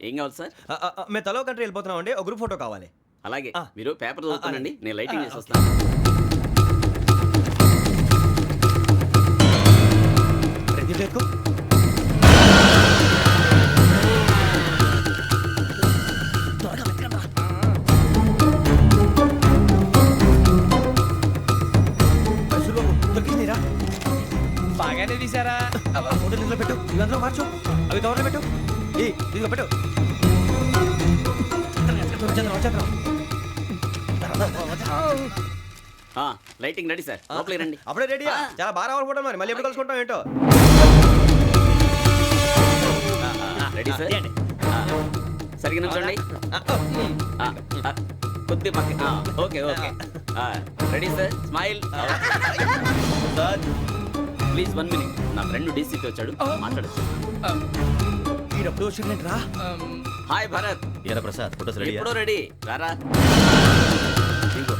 ఏం కావాలి సార్? మేము తలో కంట్రీ వెళ్ళిపోతున్నాం అండి. ఒక గ్రూప్ ఫోటో కావాలి. అలాగే ఆ. మీరు పేపర్ చదువుతానండి, నేను లైటింగ్ చేసి ఓకే. వస్తాను. ప్రదీప్ ఎక్కు. బాగానే తీసారా? ఫోటో ఇందులో పెట్టు, ఇవందరూ మార్చు, అవి కవర్లో పెట్టు. ఇదిగో పెట్టు. లైటింగ్ రెడీ సార్, లోపలికి రండి. అప్పుడే రెడీ. చాలా బాగా రావాలి ఫోటో. మరి మళ్ళీ ఎప్పుడు కలుసుకుంటాం ఏంటో. Ready sir. సరిగ్గా నిల్చోండి. కొద్ది పక్క. Okay okay. Ready sir, smile. Please 1 minute. నా ఫ్రెండ్ డీసీకి వచ్చాడు, మాట్లాడచ్చు. ఈడప్పుడు వచ్చిందంటరా. హాయ్ భరత్. ఏరా ప్రసాద్, ఫోటోస్ రెడీ? ఎప్పుడో రెడీ. రారా. ఇంకో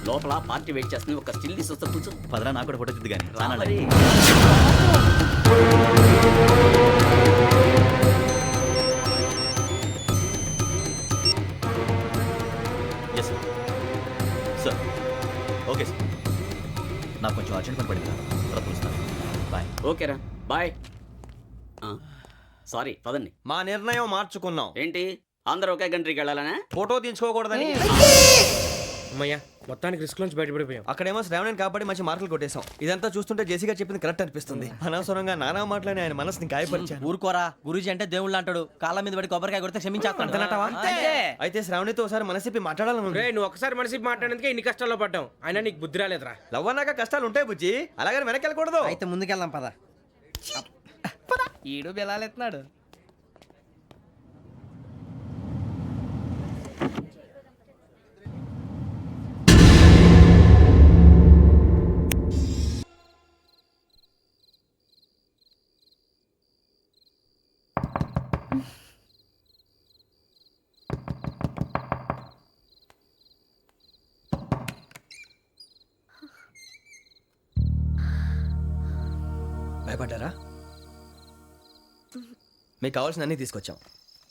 లోపల పార్టీ వెయిట్ చేస్తుంది, ఒక స్టిల్ తీసి వస్తా, కూర్చో. పదరా, నాకు కూడా ఫోటో చూద్దు కానీ. రా మరి. Yes sir. Sir okay sir. నాకు కొంచెం అర్జెంట్ పని పడింది, తర్వాత పిలుస్తాను. బాయ్. ఓకేరా, బాయ్. సారీ, పదండి. మా నిర్ణయం మార్చుకున్నాం. ఏంటి అందరూ ఒకే కంట్రీకి వెళ్ళాలనే? ఫోటో తీసుకోకూడదని. అమ్మయ్యా, మొత్తానికి రిస్క్ నుంచి బయటపడిపోయాం. అక్కడేమో శ్రావణిని కాబట్టి మంచి మార్కులు కొట్టేశాం. ఇదంతా చూస్తుంటే జేసీగా చెప్పింది కరెక్ట్ అనిపిస్తుంది. అనవసరంగా నానా మాటలని ఆయన మనసుని గాయపరిచాను. ఊరుకోరా, గురూజీ అంటే దేవుళ్ళు అంటాడు. కాళ్ళ మీద పడి కొబ్బరికాయ కొడితే క్షమించేస్తానంటావా? అయితే శ్రావణితో ఒకసారి మనసిప్పి మాట్లాడాలను. రే, నువ్వు ఒకసారి మనిషి మాట్లాడేందుకే ఇన్ని కష్టాల్లో పడ్డాం. అయినా నీకు బుద్ధి రాలేదురా. లవ్ అన్నాక కష్టాలు ఉంటాయి బుజ్జి, అలాగని వెనక్కి వెళ్ళకూడదు. అయితే ముందుకెళ్దాం పద. ఈడు బెలాలెత్తున్నాడు. భయపడ్డారా? మీకు కావాల్సిన అన్ని తీసుకొచ్చాం.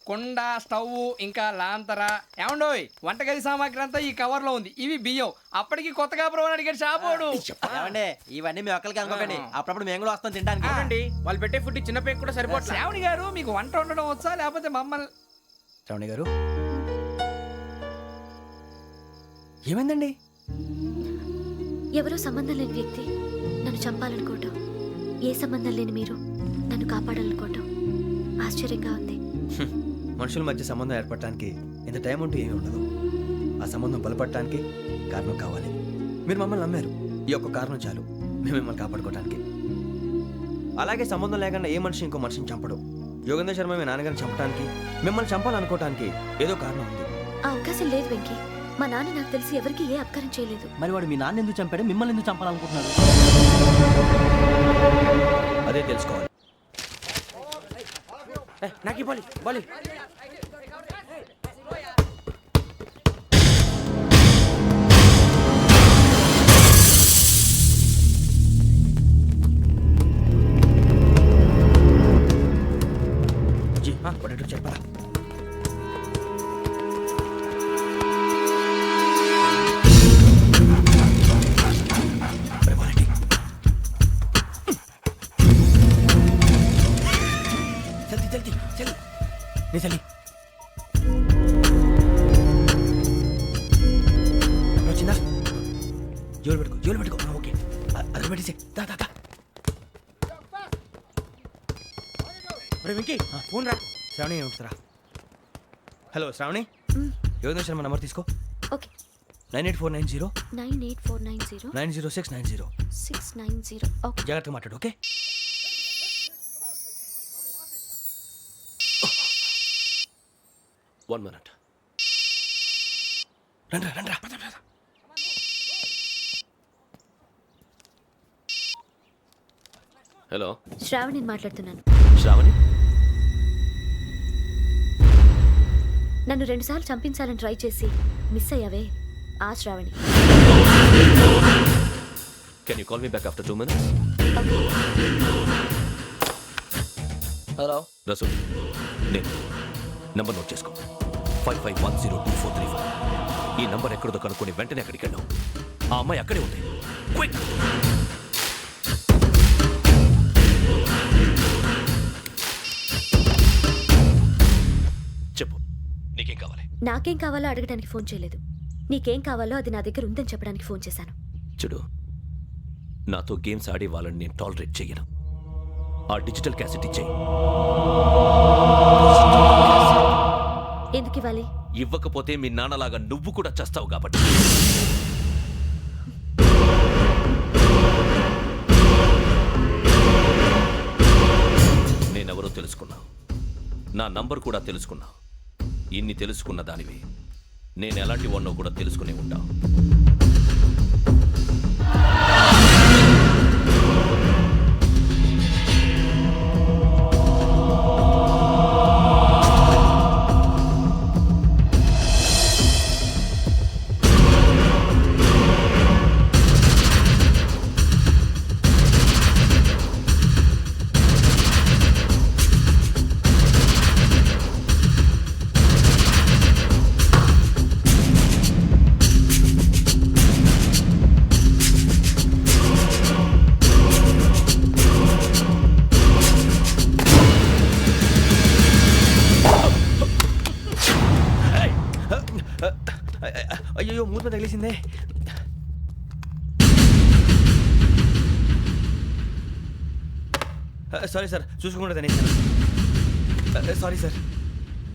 కుండ, స్టవ్, ఇంకా లాంతర. ఏమండోయ్, వంటగది సామాగ్రి అంతా ఈ కవర్ లో ఉంది. ఇవి బియ్యం. అప్పటికి కొత్తగా బ్రౌన్ అడిగాడు షాపోడు. ఏమండి, ఇవన్నీ మీ ఒక్కరికి అనుకోకండి. అప్పుడప్పుడు మేము కూడా వస్తాం తినడానికి. చూడండి, వాళ్ళు పెట్టే ఫుడ్ చిన్న పేక్ కూడా సరిపోతుంది. శ్రావణి గారు, మీకు వంట వండడం వచ్చా లేకపోతే మమ్మల్ని? శ్రావణి గారు ఏమైందండి? ఎవరో సంబంధం లేని వ్యక్తి నన్ను చంపాలనుకోవటం, ఏ సంబంధం లేని మీరు నన్ను కాపాడాలనుకోవటం ఆశ్చర్యంగా ఉంది. మనుషుల మధ్య సంబంధం ఏర్పడటానికి ఇంత టైం ఉంటూ ఏమీ ఉండదు. ఆ సంబంధం బలపడటానికి కారణం కావాలి. మీరు మమ్మల్ని నమ్మారు, ఈ ఒక్క కారణం చాలు మేము మిమ్మల్ని కాపాడుకోవడానికి. అలాగే సంబంధం లేకుండా ఏ మనిషి ఇంకో మనిషిని చంపడు. యోగేంద్ర శర్మ మీ నాన్నగారిని చంపడానికి, మిమ్మల్ని చంపాలనుకోవటానికి ఏదో కారణం ఉంది. ఆ అవకాశం లేదు వెంకీ. మా నాన్న నాకు తెలిసి ఎవరికి ఏ అపకారం చేయలేదు. మరి వాడు మీ నాన్న ఎందుకు చంపాడు, మిమ్మల్ని ఎందుకు చంపాలనుకుంటున్నాడు? అదే తెలుసుకోవాలి. నాకు ఇవ్వాలి బాలి. చెప్పరా? చలి వచ్చిందా? జోలు పెట్టుకో. ఓకే, అది పెట్టేసి దా. వెంకీ, ఫోన్ రా. శ్రావణి ఏమిటరా? హలో శ్రావణి, యోగేంద్ర శర్మ నంబర్ తీసుకో. ఓకే. 98490 98490 90690. 690. ఓకే. జాగ్రత్తగా మాట్లాడు. ఓకే. One minute. రండ్రా. హలో, శ్రావణిని మాట్లాడుతున్నాను. శ్రావణి? నన్ను 2 సార్లు చంపించాలని ట్రై చేసి మిస్ అయ్యావే, ఆ Shravani. Can you call me back after 2 minutes? Okay. Hello Rasu, నేను నంబర్ నోట్ చేసుకో 55102435. ఈ నంబర్ ఎక్కడదో కనుక్కొని వెంటనే అక్కడికి వెళ్ళాం. ఆ అమ్మాయి అక్కడే ఉంది. క్విక్! చెప్పు, నీకేం కావాలి? నాకేం కావాలో అడగడానికి ఫోన్ చేయలేదు. నీకేం కావాలో అది నా దగ్గర ఉందని చెప్పడానికి ఫోన్ చేశాను. చూడు, నాతో గేమ్స్ ఆడే వాళ్ళని నేను టాలరేట్ చెయ్యను. ఆ డిజిటల్ క్యాసెట్ ఇచ్చేయి. ఎందుకు ఇవ్వాలి? ఇవ్వకపోతే మీ నాన్నలాగా నువ్వు కూడా చస్తావు కాబట్టి. నేనెవరో తెలుసుకున్నావు, నా నంబర్ కూడా తెలుసుకున్నావు. ఇన్ని తెలుసుకున్న దానివి నేను ఎలాంటి వాడినో కూడా తెలుసుకునే ఉంటావు. అయ్యో, మూత తగిలేసిందే. సారీ సార్, చూసుకుంటా తినేసాను. Sorry sir.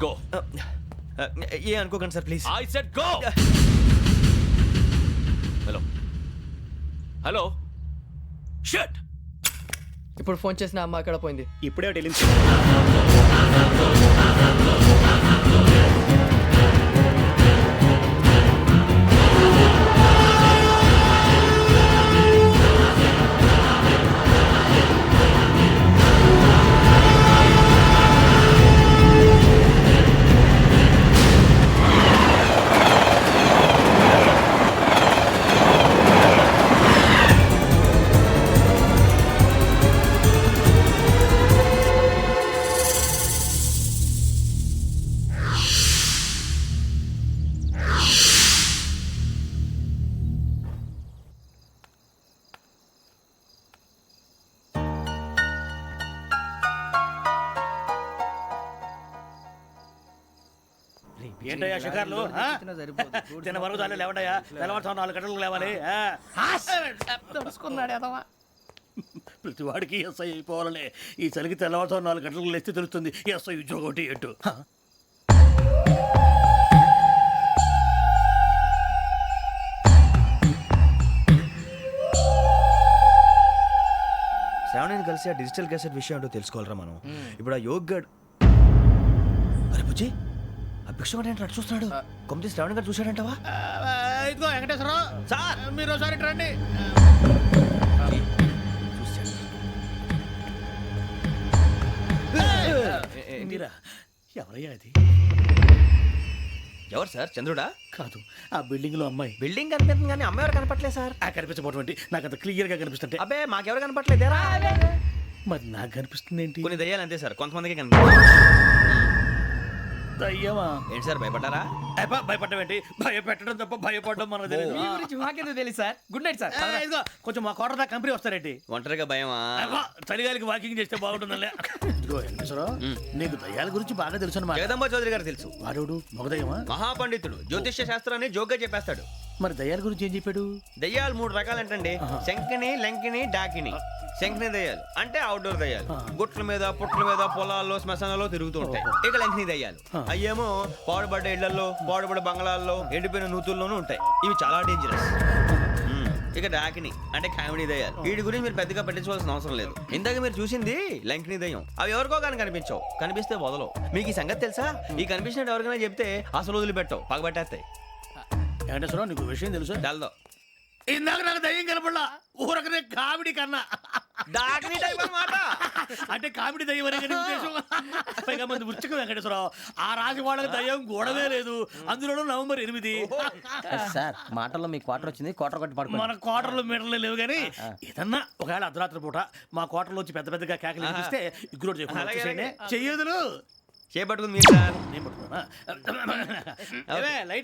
గో. ఏ అనుకోకండి sir, please. I said go. Hello hello, shut. ఇప్పుడు ఫోన్ చేసిన అమ్మ అక్కడ పోయింది. ఇప్పుడే వెళ్ళింది. ఏంటయ్యా షికార్లు? తిన్న వరకు చాలు, లేవండయ్యా. తెల్లవారుతో 4 గంటలకు లేవాలి. ప్రతి వాడికి ఎస్ఐ అయిపోవాలనే ఈ చలికి తెల్లవారుతో 4 గంటలకు లేస్తే తెలుస్తుంది ఎస్ఐ ఉద్యోగం ఒకటి ఎటు. శ్రావణిని కలిసి ఆ డిజిటల్ క్యాసెట్ విషయం ఏంటో తెలుసుకోవాలరా మనం. ఇప్పుడు ఆ యోగ్ గడ్, అరే బుజ్జి, ఆ భిక్షం అంటే అటు చూస్తున్నాడు. కొమ్మతి శ్రావణి గారు చూశాడంటావా? ఇదిగో వెంకటేశ్వరరావు సార్, మీరు ఒకసారి రండి. మీరా? ఎవరయ్యా అది? ఎవరు సార్? చంద్రుడా? కాదు, ఆ బిల్డింగ్ లో అమ్మాయి. బిల్డింగ్ కనిపిస్తుంది కానీ అమ్మాయి ఎవరు కనపట్లేదు సార్. కనిపించబోటువంటి నాకు అంత క్లియర్ గా కనిపిస్తుంటే. అబ్బే, మాకెవరు కనపట్లేదేరా? మరి నాకు కనిపిస్తుంది ఏంటి? కొన్ని దయ్యాలు అంతే సార్, కొంతమందికి కనిపిస్తుంది. దయ్యమా? ఏంటి సార్, భయపడ్డారా? భయపడడం ఏంటి? భయపెట్టడం తప్ప భయపడడం మనకు తెలియదు. మీ గురించి మాకెందుకు తెలుసు సార్. Good night sir. ఇదిగో కొంచెం మా కోట దాకా కంపెనీ వస్తారేంటి? ఒంటరిగా భయమా? చలిగాలికి వాకింగ్ చేస్తే బాగుంటుందిలే. ఇదిగో వెంకటేశ్వరరావు, నీకు దయ్యాల గురించి బాగా తెలుసు అన్నమాట. జగదంబ చౌదరి గారు తెలుసు. వాడోడు మగదయ్యమా? మహాపండితుడు, జ్యోతిష్య శాస్త్రాన్ని జోగ్గా చెప్పేస్తాడు. మరి దయ్యాల గురించి ఏం చెప్పాడు? దయ్యాలు 3 రకాలంటండి. శంకిని, లంకిని, డాకిని. శంకిని దయ్యాలు అంటే అవుట్డోర్ దయ్యాలు, గుట్ల మీద పుట్ల మీద పొలాల్లో శ్మశానాల్లో తిరుగుతూ ఉంటాయి. ఇక లంకిని దయ్యాలు అయ్యేమో పాడుబడ్డ ఇళ్లలో, పాడుబడ్డ బంగ్లాల్లో, ఎండిపోయిన నూతుల్లోనూ ఉంటాయి. ఇవి చాలా డేంజరస్. ఇక డాకిని అంటే కామెడీ దయ్యాలు. వీటి గురించి మీరు పెద్దగా పట్టించుకోవాల్సిన అవసరం లేదు. ఇందాక మీరు చూసింది లంకిని దయ్యం. అవి ఎవరికో కానీ కనిపించవు, కనిపిస్తే వదలవు. మీకు ఈ సంగతి తెలుసా? ఈ కనిపించినట్టు ఎవరికైనా చెప్తే అసలు వదిలిపెట్టవు, పగబట్టేస్తాయి. వెంకటేశ్వరరావు, నీకు విషయం తెలుసు? డల్దో ఇందాక నాకు దయ్యం కనపడలా, ఊరకనే కామెడీ కన్నా. డాకిని టైప్ అన్నమాట. అంటే కామెడీ దయ్యం అనే కదా ఉద్దేశం. పైగా మంది వృచ్చిక వెంకటేశ్వరరావు, ఆ రాజు వాళ్ళకి దయ్యం గొడవే లేదు. అందులోనూ నవంబర్ 8. సార్ మాటల్లో మీ క్వార్టర్ వచ్చింది, క్వార్టర్ కొట్టి పడుకో. మన క్వార్టర్లో మీటర్లు లేవు కానీ ఏదన్నా ఒకవేళ అర్ధరాత్రి పూట మా క్వార్టర్లో వచ్చి పెద్ద పెద్దగా కేకలు వినిపిస్తే ఇగ్గురు చెయ్యదులు. చేపట్టుకుంది మీరు సార్. నేను పట్టుకున్నానా? ఏమే, లైట్